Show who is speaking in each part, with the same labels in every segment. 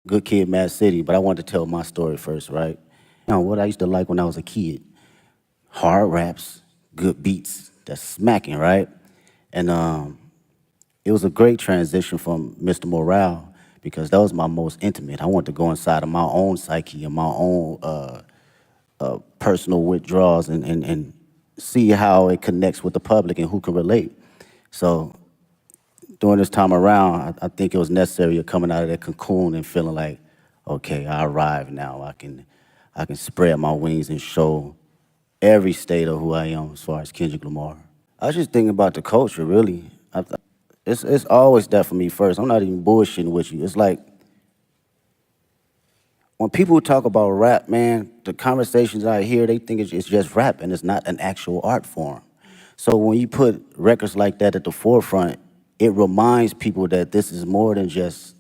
Speaker 1: Good Kid, Mad City, but I wanted to tell my story first, right? What I used to like when I was a kid, hard raps, good beats, that's smacking, right? And it was a great transition from Mr. Morale because that was my most intimate. I wanted to go inside of my own psyche and my own personal withdrawals and see how it connects with the public and who can relate. So during this time around, I think it was necessary of coming out of that cocoon and feeling like, okay, I arrived now. I can spread my wings and show every state of who I am as far as Kendrick Lamar. I was just thinking about the culture, really. It's always that for me first. I'm not even bullshitting with you. It's like when people talk about rap, man, the conversations I hear, they think it's just rap and it's not an actual art form. So when you put records like that at the forefront, it reminds people that this is more than just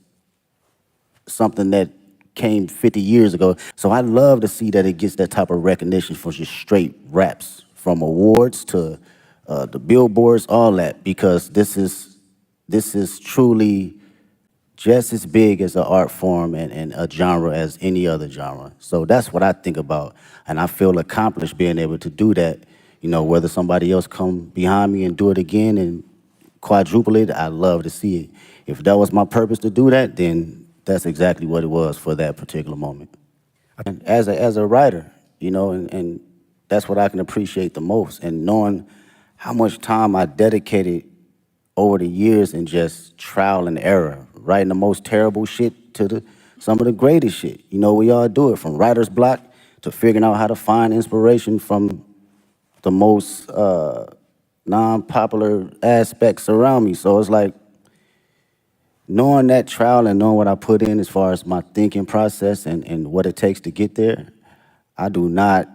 Speaker 1: something that came 50 years ago. So I love to see that it gets that type of recognition for just straight raps, from awards to the billboards, all that, because this is truly just as big as an art form and a genre as any other genre. So that's what I think about, and I feel accomplished being able to do that. You know, whether somebody else come behind me and do it again and quadruple it, I love to see it. If that was my purpose to do that, then that's exactly what it was for that particular moment. And as a writer, you know, and that's what I can appreciate the most, and knowing how much time I dedicated over the years in just trial and error, writing the most terrible shit to some of the greatest shit. You know, we all do it, from writer's block to figuring out how to find inspiration from the most non-popular aspects around me. So it's like, knowing that trial and knowing what I put in as far as my thinking process and what it takes to get there, I do not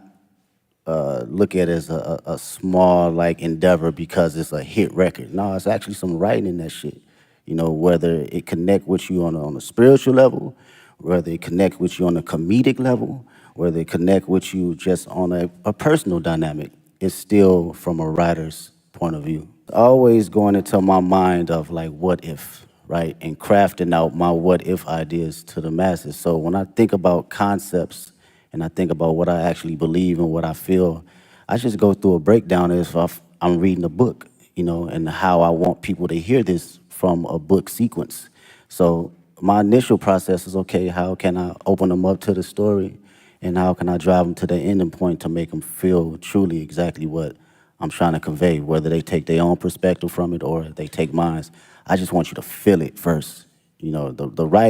Speaker 1: look at it as a small like endeavor because it's a hit record. No, it's actually some writing in that shit. You know, whether it connect with you on a spiritual level, whether it connect with you on a comedic level, whether it connect with you just on a personal dynamic, it's still from a writer's point of view. Always going into my mind of like, what if, right? And crafting out my what if ideas to the masses. So when I think about concepts and I think about what I actually believe and what I feel, I just go through a breakdown as if I'm reading a book, you know, and how I want people to hear this from a book sequence. So my initial process is, okay, how can I open them up to the story, and how can I drive them to the ending point to make them feel truly exactly what I'm trying to convey, whether they take their own perspective from it or they take mine. I just want you to feel it first. You know, the right